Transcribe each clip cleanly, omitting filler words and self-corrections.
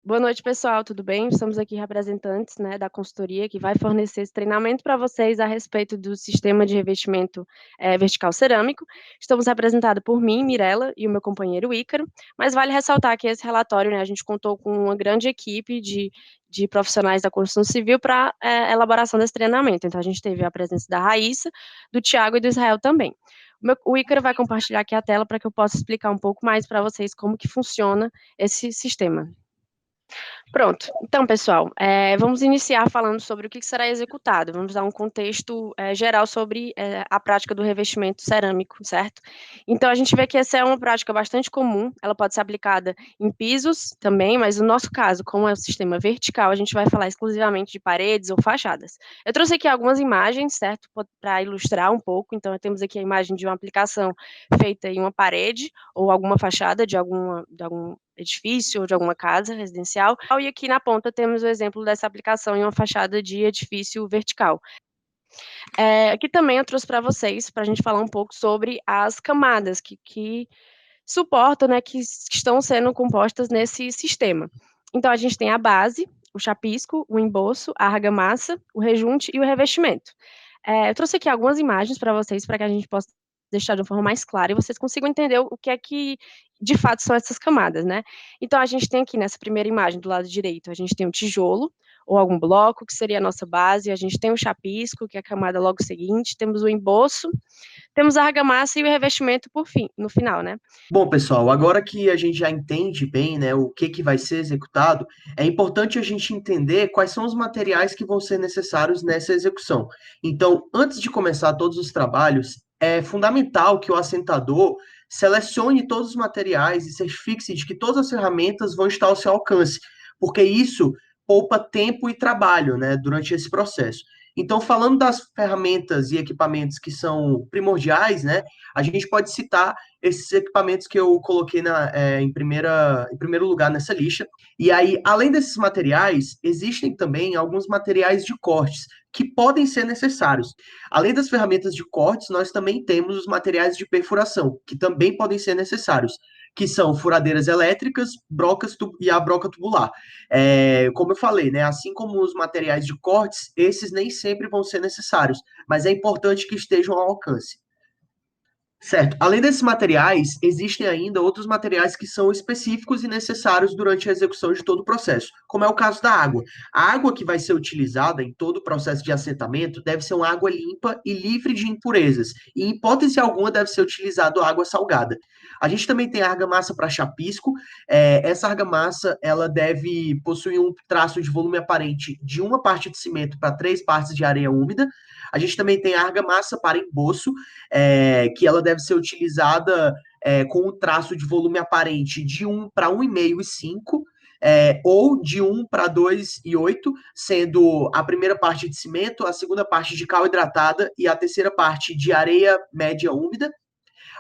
Boa noite, pessoal, tudo bem? Estamos aqui representantes, né, da consultoria que vai fornecer esse treinamento para vocês a respeito do sistema de revestimento vertical cerâmico. Estamos representados por mim, Mirella, e o meu companheiro Ícaro, mas vale ressaltar que esse relatório, né, a gente contou com uma grande equipe de profissionais da construção civil para elaboração desse treinamento. Então, a gente teve a presença da Raíssa, do Tiago e do Israel também. O Ícaro vai compartilhar aqui a tela para que eu possa explicar um pouco mais para vocês como que funciona esse sistema. Pronto. Então, pessoal, vamos iniciar falando sobre o que será executado. Vamos dar um contexto geral sobre a prática do revestimento cerâmico, certo? Então, a gente vê que essa é uma prática bastante comum, ela pode ser aplicada em pisos também, mas no nosso caso, como é o sistema vertical, a gente vai falar exclusivamente de paredes ou fachadas. Eu trouxe aqui algumas imagens, certo, para ilustrar um pouco. Então, temos aqui a imagem de uma aplicação feita em uma parede ou alguma fachada de algum edifício ou de alguma casa residencial. E aqui na ponta temos o exemplo dessa aplicação em uma fachada de edifício vertical. Aqui também eu trouxe para vocês, para a gente falar um pouco sobre as camadas que suportam, né, que estão sendo compostas nesse sistema. Então, a gente tem a base, o chapisco, o emboço, a argamassa, o rejunte e o revestimento. Eu trouxe aqui algumas imagens para vocês, para que a gente possa deixar de uma forma mais clara e vocês consigam entender o que é que, de fato, são essas camadas, né? Então, a gente tem aqui nessa primeira imagem, do lado direito, a gente tem o tijolo, ou algum bloco, que seria a nossa base, a gente tem o chapisco, que é a camada logo seguinte, temos o emboço, temos a argamassa e o revestimento por fim, no final, né? Bom, pessoal, agora que a gente já entende bem, né, o que vai ser executado, é importante a gente entender quais são os materiais que vão ser necessários nessa execução. Então, antes de começar todos os trabalhos, é fundamental que o assentador selecione todos os materiais e certifique-se de que todas as ferramentas vão estar ao seu alcance, porque isso poupa tempo e trabalho, né, durante esse processo. Então, falando das ferramentas e equipamentos que são primordiais, né, a gente pode citar esses equipamentos que eu coloquei em primeiro lugar nessa lista. E aí, além desses materiais, existem também alguns materiais de cortes que podem ser necessários. Além das ferramentas de cortes, nós também temos os materiais de perfuração, que também podem ser necessários, que são furadeiras elétricas, e a broca tubular. Como eu falei, né, assim como os materiais de cortes, esses nem sempre vão ser necessários, mas é importante que estejam ao alcance. Certo. Além desses materiais, existem ainda outros materiais que são específicos e necessários durante a execução de todo o processo, como é o caso da água. A água que vai ser utilizada em todo o processo de assentamento deve ser uma água limpa e livre de impurezas, e em hipótese alguma deve ser utilizada água salgada. A gente também tem a argamassa para chapisco. Essa argamassa ela deve possuir um traço de volume aparente de uma parte de cimento para 3 partes de areia úmida. A gente também tem a argamassa para emboço, que ela deve ser utilizada com um traço de volume aparente de 1 para 1,5 e 5, ou de 1 para 2,8, sendo a primeira parte de cimento, a segunda parte de cal hidratada e a terceira parte de areia média úmida.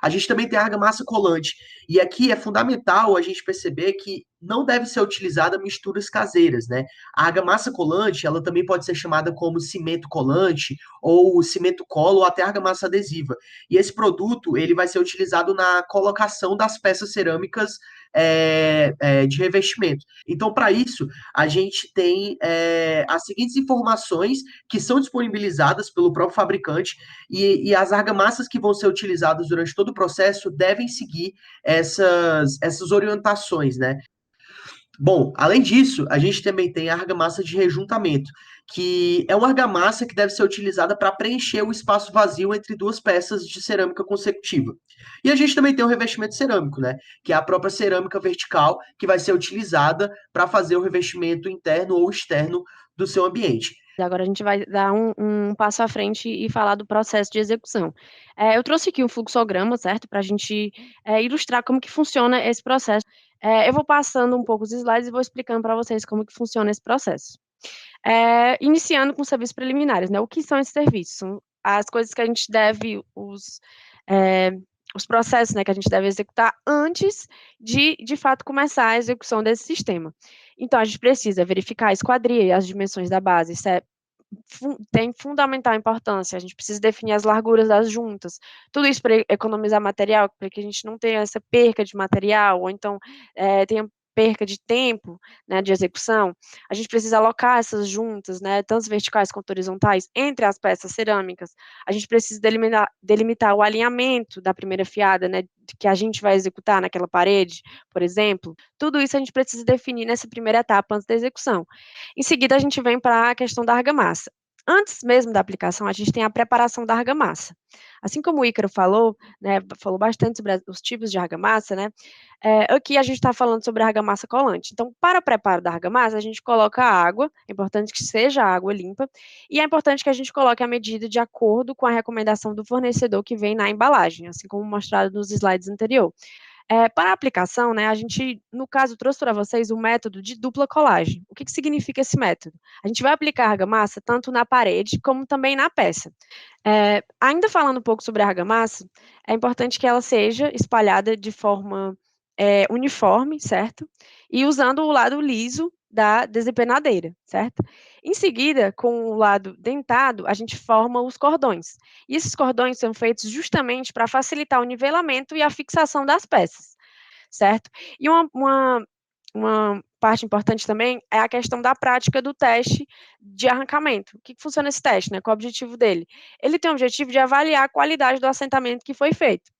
A gente também tem a argamassa colante. E aqui é fundamental a gente perceber que não deve ser utilizada misturas caseiras, né? A argamassa colante, ela também pode ser chamada como cimento colante, ou cimento colo, ou até argamassa adesiva. E esse produto, ele vai ser utilizado na colocação das peças cerâmicas de revestimento. Então, para isso, a gente tem as seguintes informações que são disponibilizadas pelo próprio fabricante e as argamassas que vão ser utilizadas durante todo o processo devem seguir essas orientações, né? Bom, além disso, a gente também tem a argamassa de rejuntamento, que é uma argamassa que deve ser utilizada para preencher o espaço vazio entre duas peças de cerâmica consecutiva. E a gente também tem o revestimento cerâmico, né? Que é a própria cerâmica vertical que vai ser utilizada para fazer o revestimento interno ou externo do seu ambiente. Agora a gente vai dar um passo à frente e falar do processo de execução. Eu trouxe aqui um fluxograma, certo? Para a gente ilustrar como que funciona esse processo. Eu vou passando um pouco os slides e vou explicando para vocês como que funciona esse processo. Iniciando com os serviços preliminares, né? O que são esses serviços? São as coisas que a gente deve, os processos, né, que a gente deve executar antes de fato, começar a execução desse sistema. Então, a gente precisa verificar a esquadria e as dimensões da base, isso tem fundamental importância, a gente precisa definir as larguras das juntas, tudo isso para economizar material, para que a gente não tenha essa perca de material, ou então tenha perca de tempo, né, de execução, a gente precisa alocar essas juntas, né, tanto verticais quanto horizontais, entre as peças cerâmicas. A gente precisa delimitar o alinhamento da primeira fiada, né, que a gente vai executar naquela parede, por exemplo. Tudo isso a gente precisa definir nessa primeira etapa antes da execução. Em seguida, a gente vem para a questão da argamassa. Antes mesmo da aplicação, a gente tem a preparação da argamassa. Assim como o Ícaro falou, né, falou bastante sobre os tipos de argamassa, né, aqui a gente está falando sobre a argamassa colante. Então, para o preparo da argamassa, a gente coloca água, é importante que seja água limpa, e é importante que a gente coloque a medida de acordo com a recomendação do fornecedor que vem na embalagem, assim como mostrado nos slides anteriores. Para a aplicação, né, a gente, no caso, trouxe para vocês o método de dupla colagem. O que, que significa esse método? A gente vai aplicar a argamassa tanto na parede como também na peça. Ainda falando um pouco sobre a argamassa, é importante que ela seja espalhada de forma uniforme, certo? E usando o lado liso da desempenadeira, certo? Em seguida, com o lado dentado, a gente forma os cordões. E esses cordões são feitos justamente para facilitar o nivelamento e a fixação das peças, certo? E uma parte importante também é a questão da prática do teste de arrancamento. O que funciona esse teste, né? Qual é o objetivo dele? Ele tem o objetivo de avaliar a qualidade do assentamento que foi feito.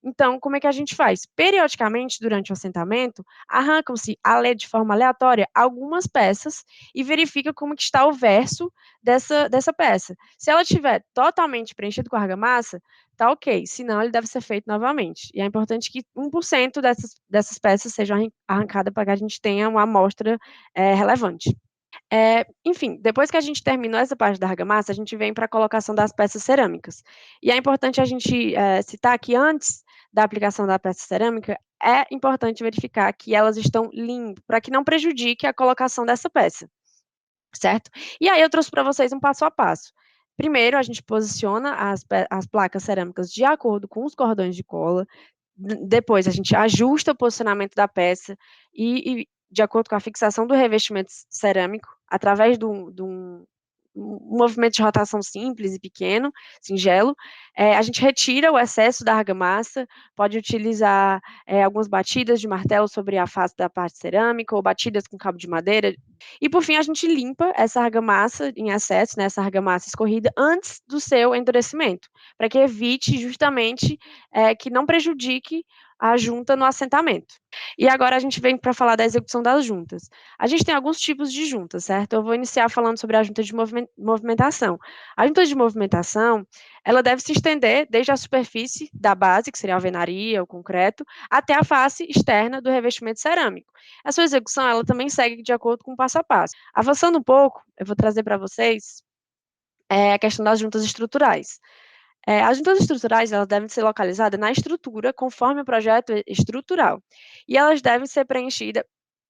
Então, como é que a gente faz? Periodicamente, durante o assentamento, arrancam-se de forma aleatória algumas peças e verifica como que está o verso dessa peça. Se ela estiver totalmente preenchida com argamassa, tá ok, senão ele deve ser feito novamente. E é importante que 1% dessas peças sejam arrancadas para que a gente tenha uma amostra relevante. Enfim, depois que a gente terminou essa parte da argamassa, a gente vem para a colocação das peças cerâmicas. E é importante a gente citar que antes da aplicação da peça cerâmica, é importante verificar que elas estão limpas, para que não prejudique a colocação dessa peça, certo? E aí eu trouxe para vocês um passo a passo. Primeiro, a gente posiciona as placas cerâmicas de acordo com os cordões de cola. Depois, a gente ajusta o posicionamento da peça e de acordo com a fixação do revestimento cerâmico, através de um movimento de rotação simples e pequeno, singelo, a gente retira o excesso da argamassa, pode utilizar algumas batidas de martelo sobre a face da parte cerâmica ou batidas com cabo de madeira. E, por fim, a gente limpa essa argamassa em excesso, né, essa argamassa escorrida, antes do seu endurecimento, para que evite justamente que não prejudique a junta no assentamento. E agora a gente vem para falar da execução das juntas. A gente tem alguns tipos de juntas, certo? Eu vou iniciar falando sobre a junta de movimentação. A junta de movimentação, ela deve se estender desde a superfície da base, que seria a alvenaria, o concreto, até a face externa do revestimento cerâmico. A sua execução, ela também segue de acordo com o passo a passo. Avançando um pouco, eu vou trazer para vocês a questão das juntas estruturais. As juntas estruturais, elas devem ser localizadas na estrutura, conforme o projeto estrutural. E elas devem ser preenchidas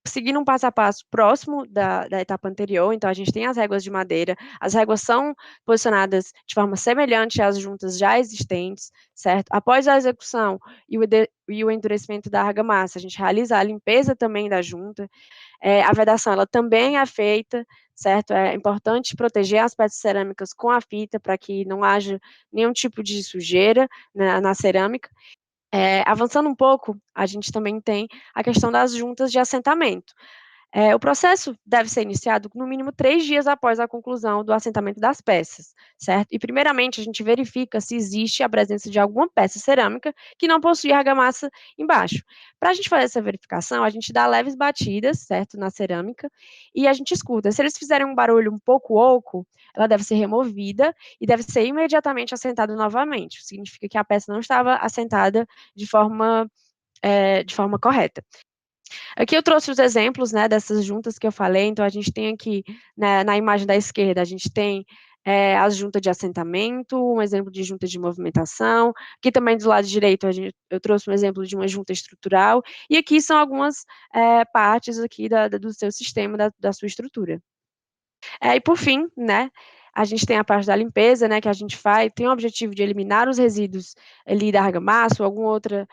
seguindo um passo a passo próximo da etapa anterior. Então, a gente tem as réguas de madeira, as réguas são posicionadas de forma semelhante às juntas já existentes, certo? Após a execução e o endurecimento da argamassa, a gente realiza a limpeza também da junta. A vedação, ela também é feita, certo? É importante proteger as peças cerâmicas com a fita para que não haja nenhum tipo de sujeira na cerâmica. Avançando um pouco, a gente também tem a questão das juntas de assentamento. O processo deve ser iniciado no mínimo 3 dias após a conclusão do assentamento das peças, certo? E, primeiramente, a gente verifica se existe a presença de alguma peça cerâmica que não possui argamassa embaixo. Para a gente fazer essa verificação, a gente dá leves batidas, certo, na cerâmica, e a gente escuta. Se eles fizerem um barulho um pouco oco, ela deve ser removida e deve ser imediatamente assentada novamente. Significa que a peça não estava assentada de forma correta. Aqui eu trouxe os exemplos, né, dessas juntas que eu falei. Então, a gente tem aqui, né, na imagem da esquerda, a gente tem as juntas de assentamento, um exemplo de junta de movimentação. Aqui também do lado direito, eu trouxe um exemplo de uma junta estrutural. E aqui são algumas partes aqui do seu sistema, da sua estrutura. E por fim, né, a gente tem a parte da limpeza, né, que a gente faz, tem o objetivo de eliminar os resíduos ali da argamassa ou algum outro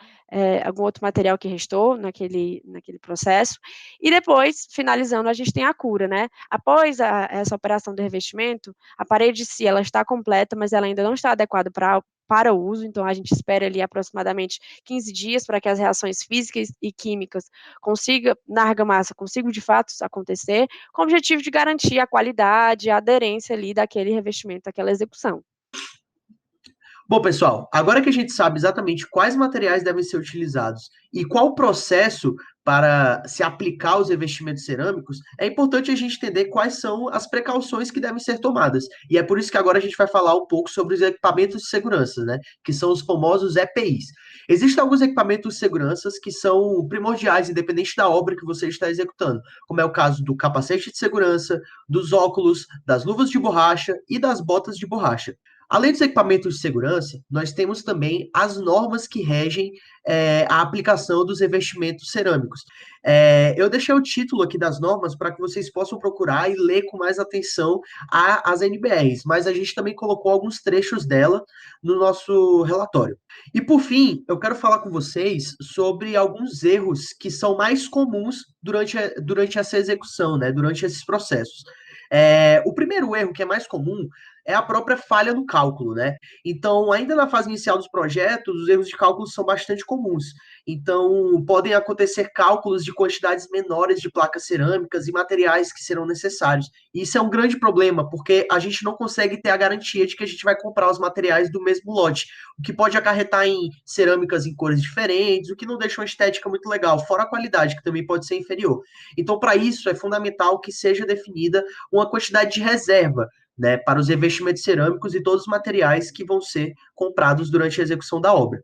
material que restou naquele processo, e depois, finalizando, a gente tem a cura, né, após essa operação de revestimento, a parede em si, ela está completa, mas ela ainda não está adequada para para o uso, então a gente espera ali aproximadamente 15 dias para que as reações físicas e químicas na argamassa consigam de fato acontecer, com o objetivo de garantir a qualidade, a aderência ali daquele revestimento, daquela execução. Bom, pessoal, agora que a gente sabe exatamente quais materiais devem ser utilizados e qual o processo para se aplicar aos revestimentos cerâmicos, é importante a gente entender quais são as precauções que devem ser tomadas. E é por isso que agora a gente vai falar um pouco sobre os equipamentos de segurança, né? Que são os famosos EPIs. Existem alguns equipamentos de segurança que são primordiais, independente da obra que você está executando, como é o caso do capacete de segurança, dos óculos, das luvas de borracha e das botas de borracha. Além dos equipamentos de segurança, nós temos também as normas que regem a aplicação dos revestimentos cerâmicos. Eu deixei o título aqui das normas para que vocês possam procurar e ler com mais atenção as NBRs, mas a gente também colocou alguns trechos dela no nosso relatório. E por fim, eu quero falar com vocês sobre alguns erros que são mais comuns durante essa execução, né, durante esses processos. O primeiro erro, que é mais comum, é a própria falha no cálculo, né? Então, ainda na fase inicial dos projetos, os erros de cálculo são bastante comuns. Então, podem acontecer cálculos de quantidades menores de placas cerâmicas e materiais que serão necessários. E isso é um grande problema, porque a gente não consegue ter a garantia de que a gente vai comprar os materiais do mesmo lote, o que pode acarretar em cerâmicas em cores diferentes, o que não deixa uma estética muito legal, fora a qualidade, que também pode ser inferior. Então, para isso, é fundamental que seja definida uma quantidade de reserva, né, para os revestimentos cerâmicos e todos os materiais que vão ser comprados durante a execução da obra.